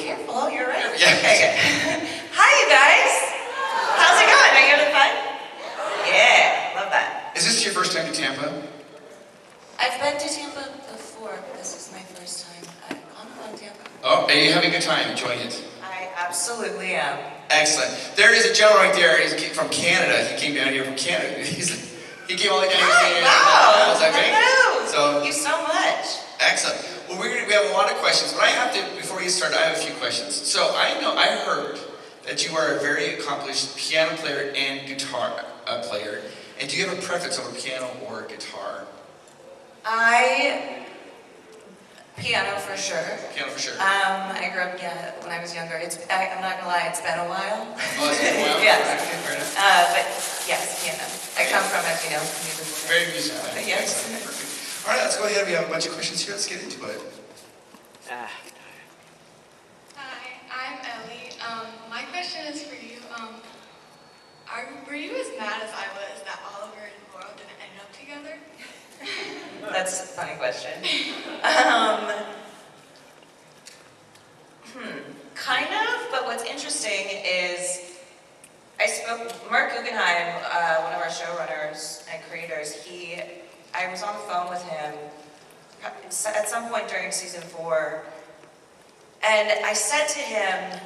careful, you're right. Yeah. Okay, good. Hi, you guys. How's it going? Are you having fun? Yeah, love that. Is this your first time to Tampa? I've been to Tampa before, but this is my first time. I've gone to Tampa. Oh, are you having a good time? Enjoying it? I absolutely am. Excellent. There is a gentleman right there. He's from Canada. He came down here from Canada. He came all the way down here. Wow. Was that great? Hello. So, Thank you so much. excellent. Well, we have a lot of questions, but I have to, before you start, I have a few questions. So I heard that you are a very accomplished piano player and guitar player. And do you have a preference over piano or guitar? Piano for sure. Piano for sure. I grew up when I was younger. I'm not gonna lie, it's been a while. Oh, it's been a while? Yes. Fair enough. But yes, piano. I come from, as you know, music. Very musical. Yes. Excellent. Perfect. All right, let's go ahead. We have a bunch of questions here. Let's get into it. Hi, I'm Ellie. My question is for you. Were you as mad as I was that Oliver and Laurel didn't end up together? That's a funny question. Kind of, but what's interesting is Mark Guggenheim, one of our showrunners and creators, I was on the phone with him at some point during season 4, and I said to him,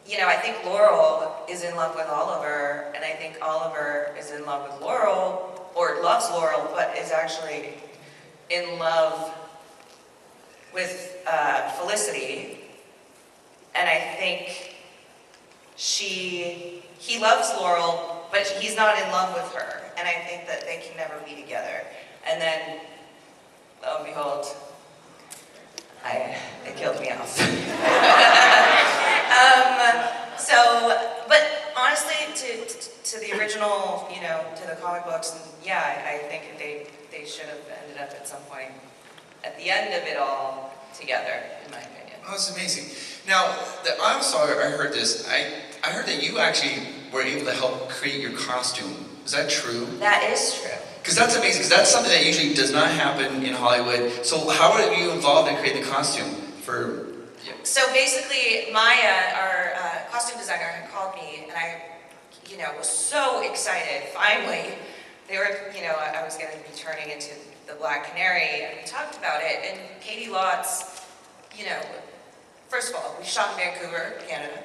you know, I think Laurel is in love with Oliver, and I think Oliver is in love with Laurel, or loves Laurel, but is actually in love with Felicity. And I think he loves Laurel, but he's not in love with her. And I think that they can never be together. And then, lo and behold, it killed me off. But honestly, to the original, you know, to the comic books, and yeah, I think they should have ended up at some point at the end of it all together, in my opinion. Oh, that's amazing. Now, I'm sorry, I heard this. I heard that you actually were able to help create your costume. Is that true? That is true. Because that's amazing, because that's something that usually does not happen in Hollywood. So how are you involved in creating the costume for... Yeah. So basically, Maya, our costume designer, had called me, and I, you know, was so excited. Finally, I was going to be turning into the Black Canary, and we talked about it. And Katie Lotz, you know, first of all, we shot in Vancouver, Canada.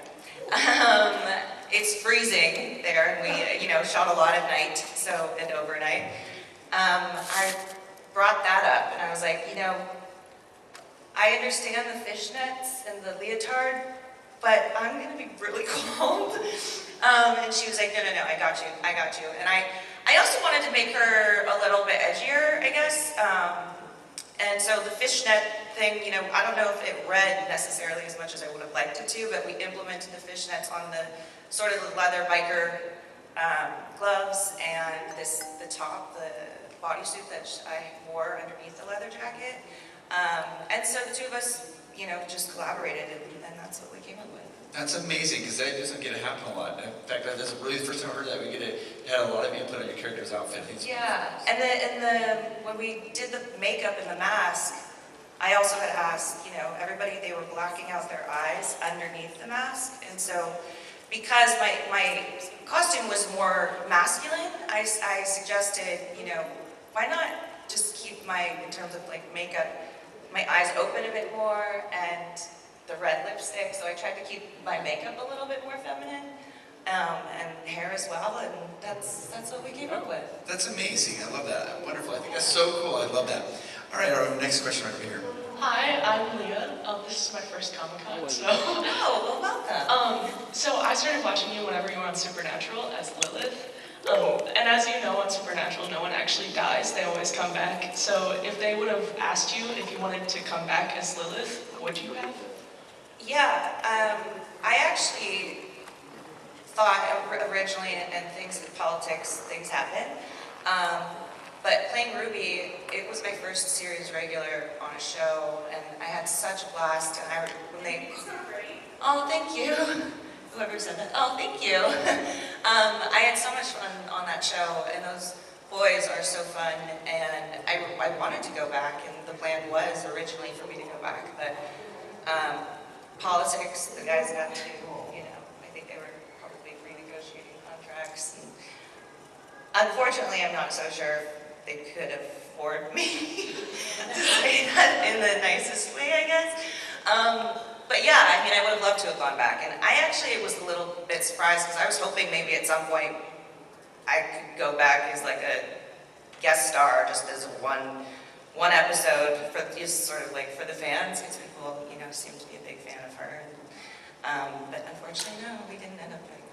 It's freezing there, and we, you know, shot a lot at night, and overnight. I brought that up, and I was like, you know, I understand the fishnets and the leotard, but I'm gonna be really cold. And she was like, no, I got you. And I also wanted to make her a little bit edgier, I guess. And so the fishnet thing, you know, I don't know if it read necessarily as much as I would have liked it to, but we implemented the fishnets on the sort of the leather biker gloves and the top, the bodysuit that I wore underneath the leather jacket. And so the two of us, you know, just collaborated, and that's what we came up with. That's amazing, because that doesn't get to happen a lot. In fact, that's really the first time I heard that. Had a lot of input on your character's outfit. Yeah, and when we did the makeup and the mask, I also had asked, you know, everybody, they were blacking out their eyes underneath the mask, and so because my costume was more masculine, I suggested, you know, why not just keep in terms of like makeup, my eyes open a bit more and the red lipstick, so I tried to keep my makeup a little bit more feminine, and hair as well, and that's what we came up with. That's amazing. I love that. Wonderful. I think that's so cool. I love that. All right, our next question right over here. Hi, I'm Leah. This is my first Comic-Con, so... Oh, well, welcome. So I started watching you whenever you were on Supernatural as Lilith. And as you know, on Supernatural, no one actually dies. They always come back. So if they would have asked you if you wanted to come back as Lilith, would you have? Yeah, I actually thought originally, and politics, things happen. But playing Ruby, it was my first series regular on a show, and I had such a blast. And oh, thank you. Whoever said that. Oh, thank you. I had so much fun on that show, and those boys are so fun. And I wanted to go back, and the plan was originally for me to go back, but politics. The guys got to, I think they were probably renegotiating contracts. And unfortunately, I'm not so sure they could afford me to say that in the nicest way, I guess. But yeah, I mean, I would have loved to have gone back. And I actually was a little bit surprised because I was hoping maybe at some point I could go back as like a guest star, just as one episode for just sort of like for the fans, because people, seem to be a big fan of her. But unfortunately, no, we didn't end up doing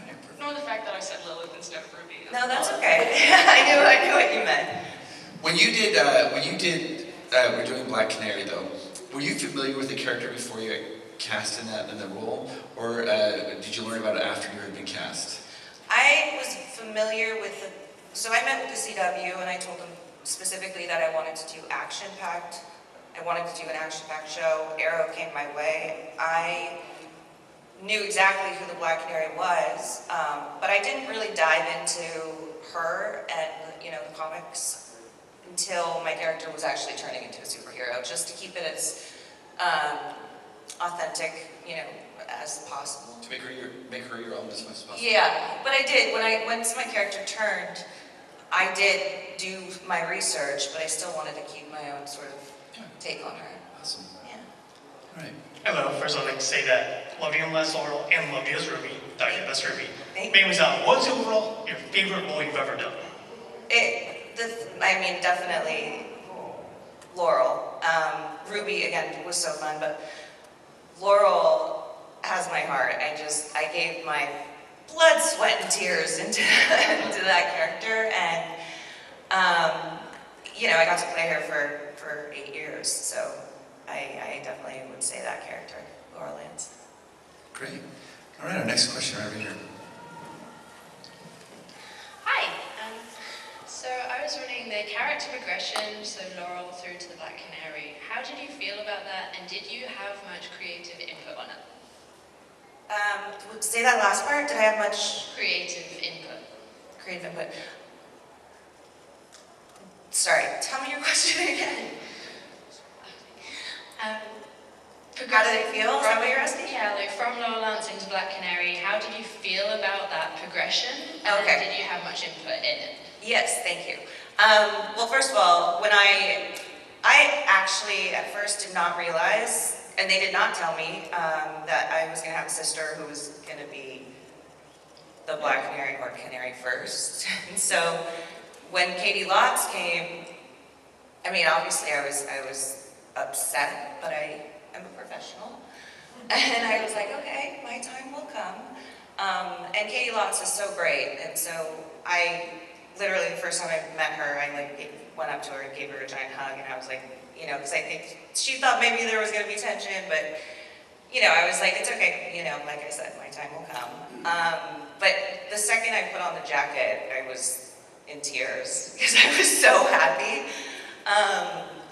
that. Nor the fact that I said Lilith instead of Ruby. No, that's okay. I knew what you meant. When you did, we're doing Black Canary though. Were you familiar with the character before you got cast in the role, or did you learn about it after you had been cast? I was familiar with so I met with the CW and I told them specifically that I wanted to do action-packed. I wanted to do an action-packed show. Arrow came my way. I knew exactly who the Black Canary was, but I didn't really dive into her and the comics until my character was actually turning into a superhero, just to keep it as authentic, as possible. To make her your own as much as possible. Yeah, but I did. Once my character turned, I did do my research, but I still wanted to keep my own sort of take on her. Awesome. Yeah. All right. Hello, first I'd like to say that love you as Laurel and love you as Ruby. That's Ruby. Thank Maybe what's overall your favorite role you've ever done? Definitely Laurel. Ruby, again, was so fun, but Laurel has my heart. I gave my blood, sweat, and tears into that character, and I got to play her for 8 years, so I definitely would say that character, Laurel Lance. Great. All right, our next question right over here. Hi. So I was wondering the character progression, so Laurel through to the Black Canary. How did you feel about that, and did you have much creative input on it? Say that last part. Did I have much Creative input. creative input? Sorry, tell me your question again. How did it feel? Is that what you're asking? Yeah, like from Laurel Lance into Black Canary, how did you feel about that progression? Okay. And did you have much input in it? Yes, thank you. Well, first of all, when I actually at first did not realize, and they did not tell me that I was going to have a sister who was going to be the Black Canary or Canary first. And so when Katie Lotz came, I mean, obviously I was upset, but I am a professional. And I was like, okay, my time will come. And Katie Lotz is so great, and so I literally the first time I met her, I went up to her and gave her a giant hug, and I was like, because I think she thought maybe there was going to be tension, but I was like, it's okay, like I said, my time will come. But the second I put on the jacket, I was in tears because I was so happy.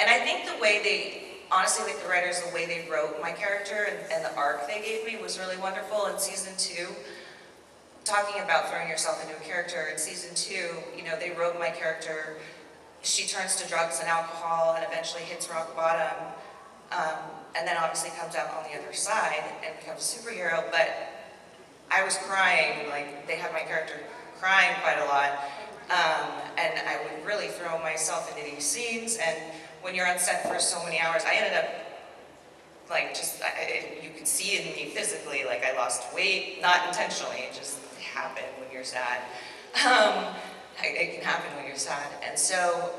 And I think the way honestly, the writers, the way they wrote my character and the arc they gave me was really wonderful. In season 2, talking about throwing yourself into a character, in season 2, they wrote my character, she turns to drugs and alcohol and eventually hits rock bottom, and then obviously comes out on the other side and becomes a superhero, but I was crying, they had my character crying quite a lot, and I would really throw myself into these scenes, and when you're on set for so many hours, I ended up you could see it in me physically, I lost weight, not intentionally, it just happened when you're sad. It can happen when you're sad. And so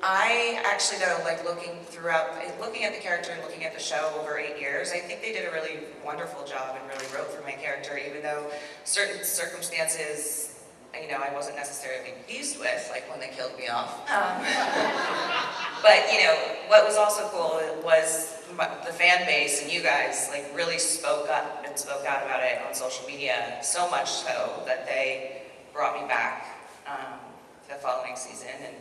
I actually, though, looking at the character and looking at the show over 8 years, I think they did a really wonderful job and really wrote for my character, even though certain circumstances, I wasn't necessarily pleased with, like when they killed me off. But, what was also cool was the fan base and you guys, really spoke up and spoke out about it on social media, so much so that they brought me back the following season and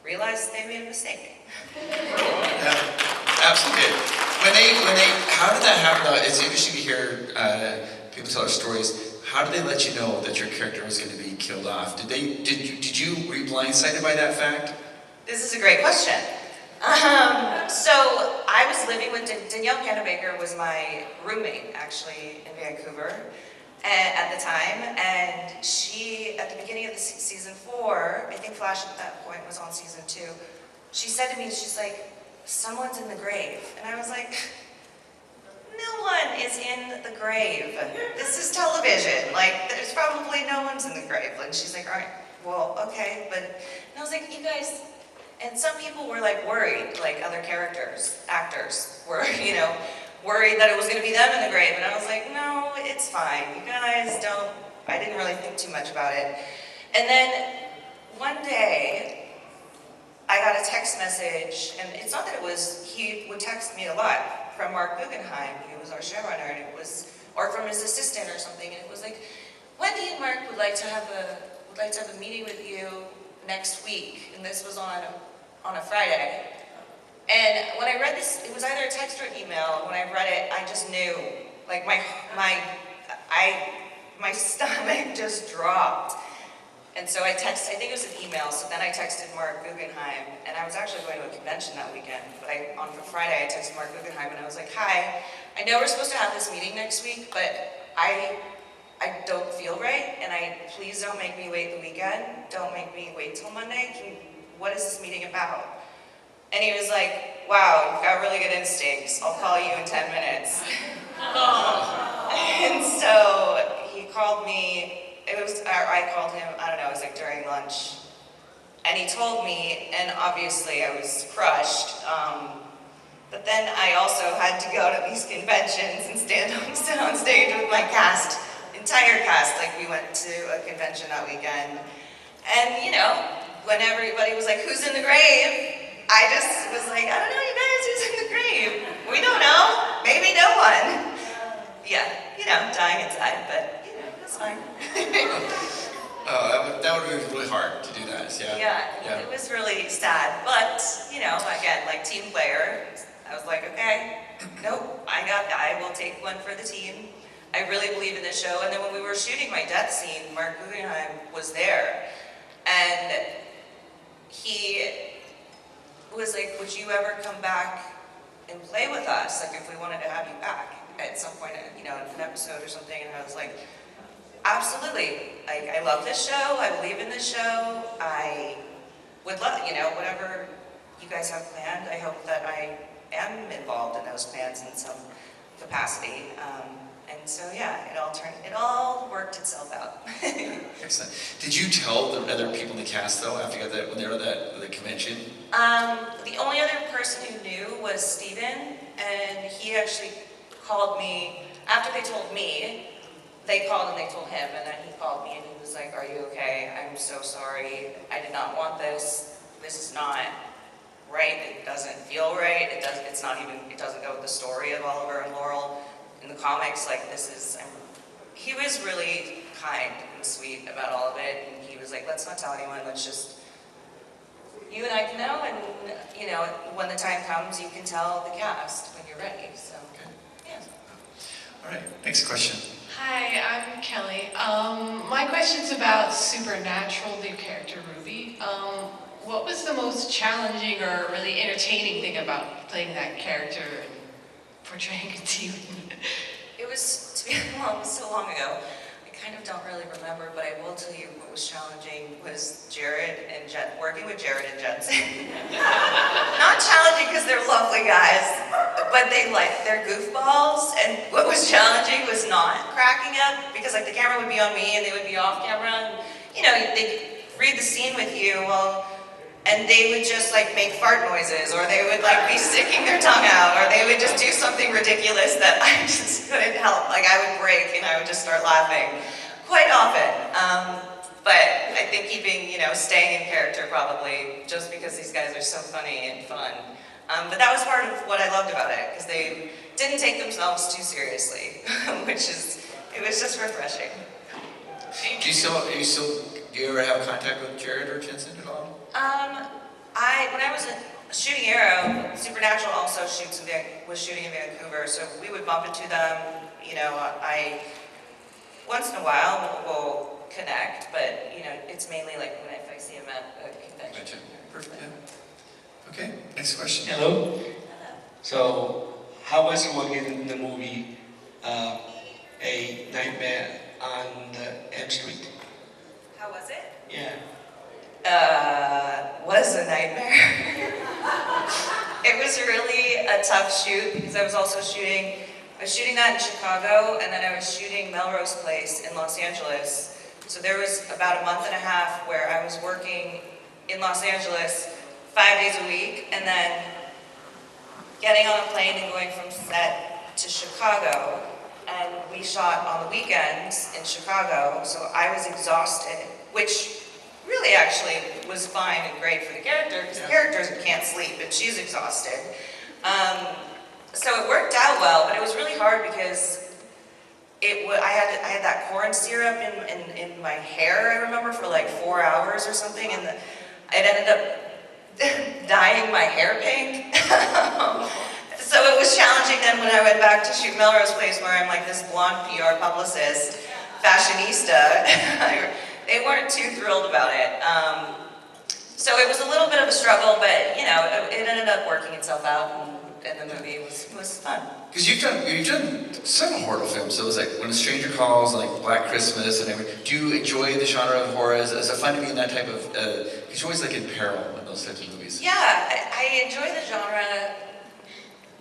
realized they made a mistake. Yeah, absolutely. How did that happen? It's interesting to hear people tell their stories. How did they let you know that your character was going to be killed off? Were you blindsided by that fact? This is a great question. So I was living with Danielle Cannabaker was my roommate actually in Vancouver at the time, and she, at the beginning of the season 4, I think Flash at that point was on season 2, she said to me, she's like, someone's in the grave. And I was like, no one is in the grave. This is television. Like, there's probably no one's in the grave. And she's like, all right, well, okay. But, and I was like, you guys, and some people were like worried, like other characters, actors were, you know, worried that it was going to be them in the grave. And I was like, no, it's fine. You guys don't, I didn't really think too much about it. And then one day, I got a text message, and it's not that it was, he would text me a lot, from Mark Guggenheim, he was our showrunner, and it was, or from his assistant or something, and it was like, Wendy and Mark would like to have a meeting with you next week, and this was on a Friday. And when I read this, it was either a text or an email, and when I read it, I just knew, like my stomach just dropped. And so I think it was an email, so then I texted Mark Guggenheim, and I was actually going to a convention that weekend, but on Friday I texted Mark Guggenheim and I was like, hi, I know we're supposed to have this meeting next week, but I don't feel right, and please don't make me wait the weekend, don't make me wait till Monday, what is this meeting about? And he was like, wow, you've got really good instincts, I'll call you in 10 minutes. And so he called me, I called him, I don't know, it was like during lunch, and he told me, and obviously I was crushed, but then I also had to go to these conventions and stand on stage with my cast, entire cast, like we went to a convention that weekend, and you know, when everybody was like, who's in the grave? I just was like, I don't know, you guys, who's in the grave? We don't know, maybe no one. Yeah, you know, dying inside, but it's fine. That would be really hard to do that, Yeah, it was really sad, but, you know, again, like team player, I was like, okay, nope, I will take one for the team. I really believe in this show, and then when we were shooting my death scene, Mark Guggenheim was there, and he was like, would you ever come back and play with us, like if we wanted to have you back at some point, you know, in an episode or something, and I was like, absolutely. I love this show. I believe in this show. I would love, you know, whatever you guys have planned. I hope that I am involved in those plans in some capacity. And so, yeah, it all worked itself out. Excellent. Did you tell the other people in the cast though after you got that when they were at the convention? The only other person who knew was Steven, and he actually called me after they told me. They called and they told him, and then he called me and he was like, are you okay? I'm so sorry. I did not want this. This is not right. It doesn't feel right. It doesn't go with the story of Oliver and Laurel in the comics. Like he was really kind and sweet about all of it, and he was like, let's not tell anyone, let's just, you and I can know, and you know, when the time comes, you can tell the cast when you're ready, so, yeah. All right, next question. Hi, I'm Kelly. My question's about Supernatural, the character Ruby. What was the most challenging or really entertaining thing about playing that character and portraying it to you? It was, well, it was so long ago, I kind of don't really remember, but I will tell you what was challenging was working with Jared and Jensen. Not challenging because they're lovely guys, but they're goofballs, and what was challenging was not cracking up, because like the camera would be on me and they would be off camera, and you know, they'd read the scene with you, and they would just like make fart noises, or they would like be sticking their tongue out, or they would just do something ridiculous that I just couldn't help. Like I would break and I would just start laughing quite often. But I think staying in character probably, just because these guys are so funny and fun. But that was part of what I loved about it, because they didn't take themselves too seriously, it was just refreshing. Do you ever have contact with Jared or Jensen at all? When I was shooting Arrow, Supernatural also was shooting in Vancouver, so we would bump into them. You know, once in a while we'll connect, but you know, it's mainly like if I see them at a convention. Gotcha. Perfect. Yeah. Okay. Next question. Hello. So, how was it working in the movie A Nightmare on M Street? How was it? Yeah. Was a nightmare. It was really a tough shoot because I was shooting that in Chicago, and then I was shooting Melrose Place in Los Angeles. So there was about a month and a half where I was working in Los Angeles 5 days a week, and then getting on a plane and going from set to Chicago. And we shot on the weekends in Chicago, so I was exhausted, which really actually was fine and great for the character, because the character can't sleep and she's exhausted. So it worked out well, but it was really hard because I had that corn syrup in my hair, I remember, for like 4 hours or something, and it ended up dyeing my hair pink. So it was challenging then when I went back to shoot Melrose Place, where I'm like this blonde PR publicist, fashionista. They weren't too thrilled about it. So it was a little bit of a struggle, but you know, it ended up working itself out, and the movie was fun. Because you've done several horror films. So it was like When a Stranger Calls, like Black Christmas, and everything. Do you enjoy the genre of horror? Is it fun to be in that type of? Because you're always like in peril in those types of movies. Yeah, I enjoy the genre,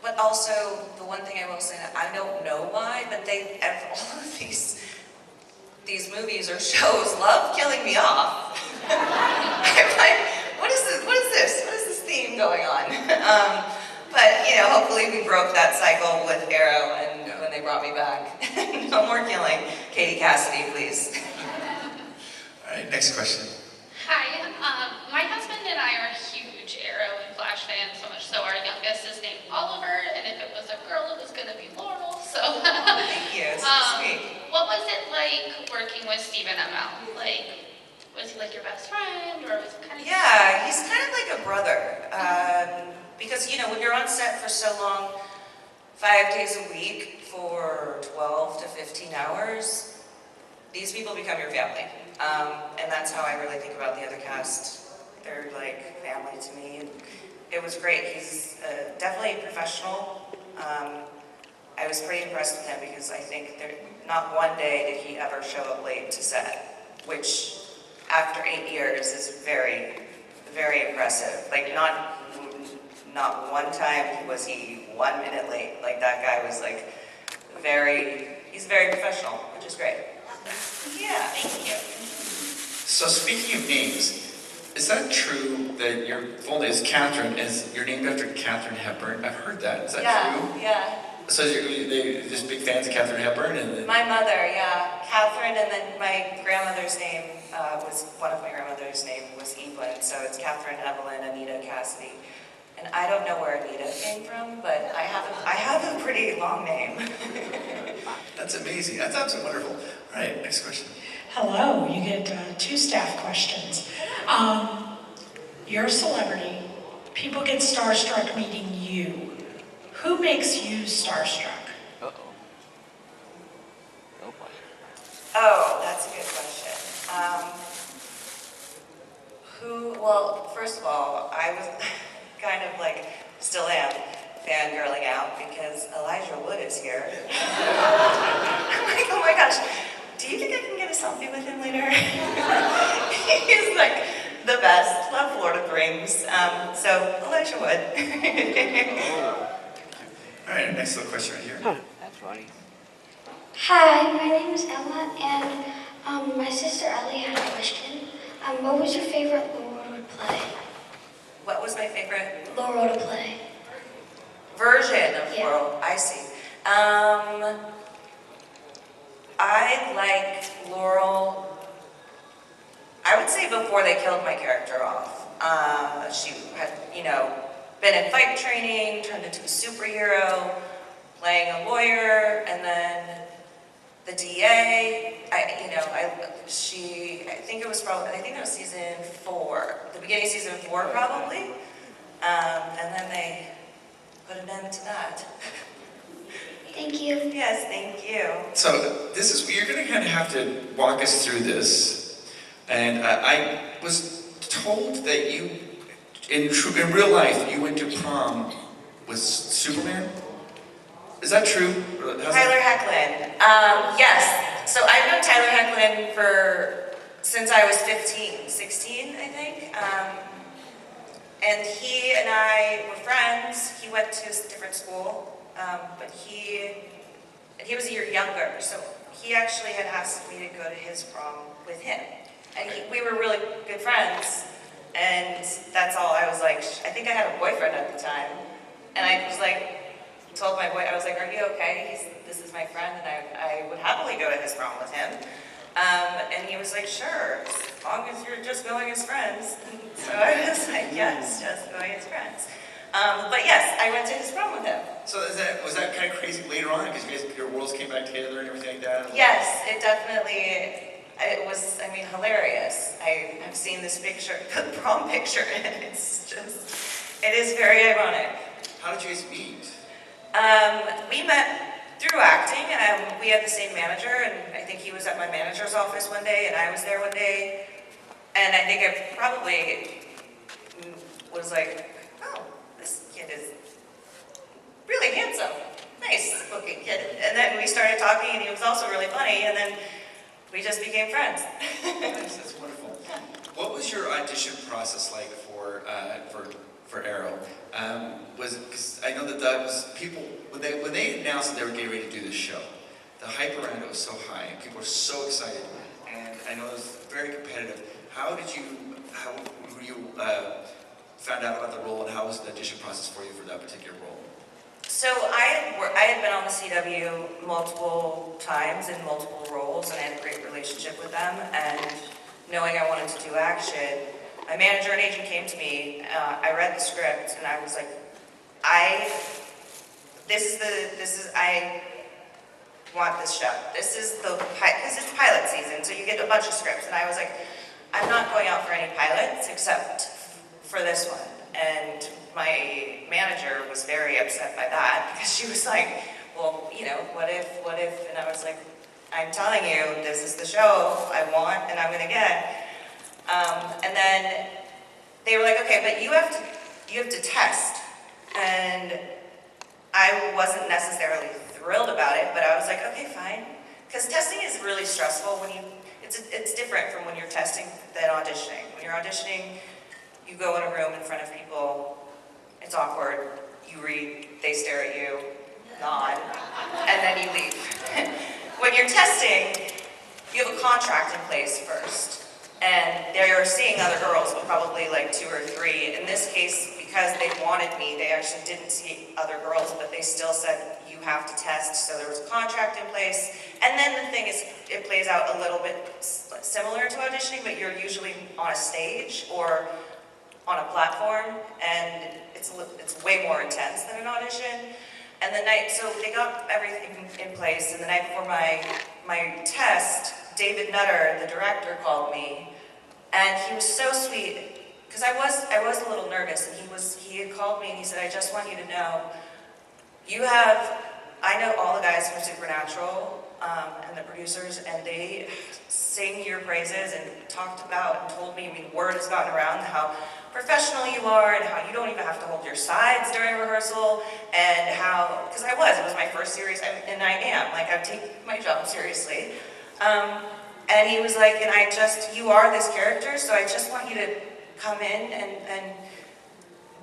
but also the one thing I will say, I don't know why, but all of these movies or shows love killing me off. I'm like, what is this? What is this theme going on? But you know, hopefully we broke that cycle with Arrow, and when they brought me back. No more killing. Katie Cassidy, please. All right, next question. Hi, my husband and I are huge Arrow and Flash fans, so much so our youngest is named Oliver, and if it was a girl, it was going to be Laurel, so. Thank you, so sweet. What was it like working with Stephen ML? Like, was he like your best friend, or was it kind of? Yeah, he's kind of like a brother. Because, you know, when you're on set for so long, 5 days a week for 12 to 15 hours, these people become your family. And that's how I really think about the other cast. They're like family to me. And it was great. He's definitely a professional. I was pretty impressed with him because I think not one day did he ever show up late to set, which after 8 years is very, very impressive. Like not one time was he 1 minute late. Like that guy was like he's very professional, which is great. Yeah, thank you. So speaking of names, is that true that your full name is Catherine? You're named after Katharine Hepburn? I've heard that. Is that true? Yeah. So they're just big fans of Katharine Hepburn, and then... My mother, yeah, Catherine, and then my grandmother's name one of my grandmother's name was Evelyn, so it's Catherine, Evelyn, Anita, Cassidy. And I don't know where Anita came from, but I have a pretty long name. That's amazing. That's absolutely wonderful. All right, next question. Hello, you get 2 staff questions. You're a celebrity. People get starstruck meeting you. Who makes you starstruck? Oh, that's a good question. Well, first of all, I was kind of like, still am, fangirling out because Elijah Wood is here. I'm like, oh my gosh, do you think I can get a selfie with him later? He's like the best. Love Lord of the Rings. So, Elijah Wood. All right, next little question right here. That's funny. Hi, my name is Emma, and my sister Ellie had a question. What was your favorite Laurel to play? What was my favorite? Laurel to play. Version of Laurel, I see. I liked Laurel, I would say before they killed my character off. She had, you know, been in fight training, turned into a superhero, playing a lawyer, and then the DA. I think it was season 4, the beginning of season 4 probably, and then they put an end to that. Thank you. Yes, thank you. So you're going to kind of have to walk us through this. And I was told that you, in real life, you went to prom was Superman? Is that true? Tyler Hoechlin. Yes. So I've known Tyler Hoechlin since I was 15, 16, I think. And he and I were friends. He went to a different school, but he was a year younger. So he actually had asked me to go to his prom with him. And we were really good friends. And that's all. I was like, I think I had a boyfriend at the time. And I was like, told my boy, I was like, are you okay? This is my friend, and I would happily go to his prom with him. And he was like, sure, as long as you're just going as friends. So I was like, yes, just going as friends. But yes, I went to his prom with him. So was that kind of crazy later on, because your worlds came back together and everything like that? Yes, it definitely, it was, I mean, hilarious. I have seen this picture, the prom picture, and it's just, it is very ironic. How did you guys meet? We met through acting. We had the same manager, and I think he was at my manager's office one day, and I was there one day. And I think I probably was like, oh, this kid is really handsome, nice looking kid. And then we started talking, and he was also really funny, and then we just became friends. That's wonderful. What was your audition process like for Arrow? Because I know that was people when they announced that they were getting ready to do this show, the hype around it was so high, and people were so excited, and I know it was very competitive. How were you found out about the role, and how was the audition process for you for that particular role? So I had been on the CW multiple times in multiple roles, and I had a great relationship with them. And knowing I wanted to do action, my manager and agent came to me. I read the script, and I was like, I want this show. This is because it's pilot season, so you get a bunch of scripts. And I was like, I'm not going out for any pilots except for this one. And my manager was very upset by that, because she was like, well, you know, what if? And I was like, I'm telling you, this is the show I want and I'm gonna get. And then they were like, okay, but you have to test. And I wasn't necessarily thrilled about it, but I was like, okay, fine. Because testing is really stressful it's different from when you're testing than auditioning. When you're auditioning, you go in a room in front of people, it's awkward, you read, they stare at you, nod, and then you leave. When you're testing, you have a contract in place first, and they're seeing other girls, but probably like 2 or 3. In this case, because they wanted me, they actually didn't see other girls, but they still said, you have to test, so there was a contract in place. And then the thing is, it plays out a little bit similar to auditioning, but you're usually on a stage or on a platform, and it's way more intense than an audition. And so they got everything in place, and the night before my test, David Nutter, the director, called me, and he was so sweet, because I was a little nervous, and he had called me and he said, I just want you to know, I know all the guys from Supernatural, and the producers, and they sing your praises and talked about and told me, I mean, word has gotten around how professional you are and how you don't even have to hold your sides during rehearsal, and how, because it was my first series, and I am, like, I take my job seriously. And he was like, you are this character, so I just want you to come in and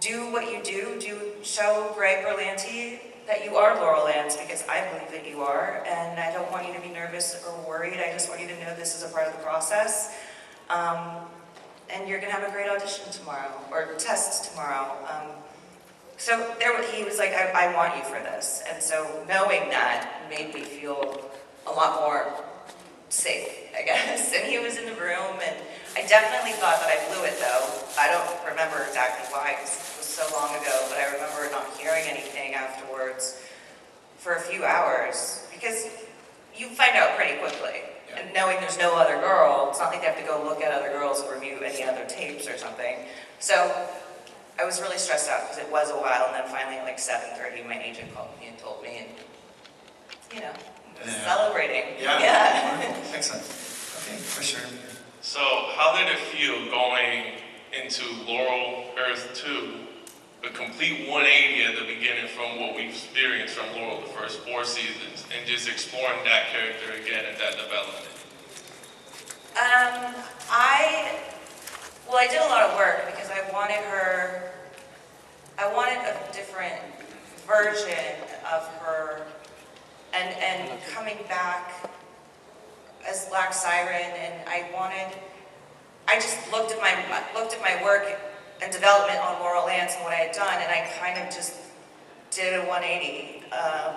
do what you do, show Greg Berlanti that you are Laurel Lance, because I believe that you are, and I don't want you to be nervous or worried. I just want you to know this is a part of the process. And you're gonna have a great audition tomorrow, or test tomorrow. So he was like, I want you for this. And so knowing that made me feel a lot more safe, I guess. And he was in the room, and I definitely thought that I blew it, though. I don't remember exactly why, because it was so long ago, but I remember not hearing anything afterwards for a few hours, because you find out pretty quickly. And knowing there's no other girl, it's not like they have to go look at other girls or review any other tapes or something. So I was really stressed out, because it was a while, and then finally at like 7:30, my agent called me and told me, and celebrating. Yeah. Excellent. Okay, for sure. So how did it feel going into Laurel Earth 2 a complete 180 at the beginning from what we've experienced from Laurel the first 4 seasons, and just exploring that character again and that development? Well, I did a lot of work because I wanted a different version of her, and coming back as Black Siren, and I just looked at my work and development on Laurel Lance and what I had done, and I kind of just did a 180,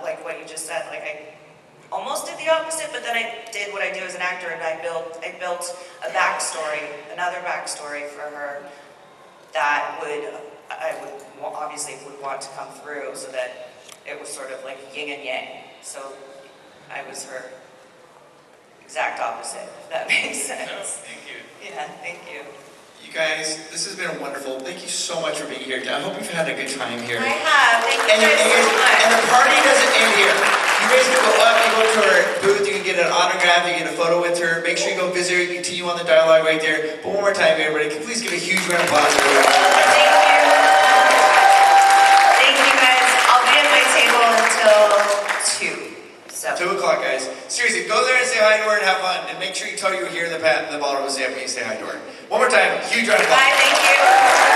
like what you just said. Like I almost did the opposite, but then I did what I do as an actor, and I built a backstory, another backstory for her that I would obviously want to come through, so that it was sort of like yin and yang. So I was her exact opposite, if that makes sense. No, thank you. Yeah, thank you. You guys, this has been wonderful. Thank you so much for being here. I hope you've had a good time here. I have. Thank you And guys so much. and the party doesn't end here. You guys can go up, you go to her booth, you can get an autograph, you can get a photo with her. Make sure you go visit her, continue on the dialogue right there. But one more time, everybody, can you please give a huge round of applause for her. Thank you. Thank you guys. I'll be at my table until 2. So. 2 o'clock, guys. Seriously, go there and say hi to her and have fun. And make sure you tell her you were here in the ballroom and say when you say hi to her. One more time, huge round of applause. Bye, thank you.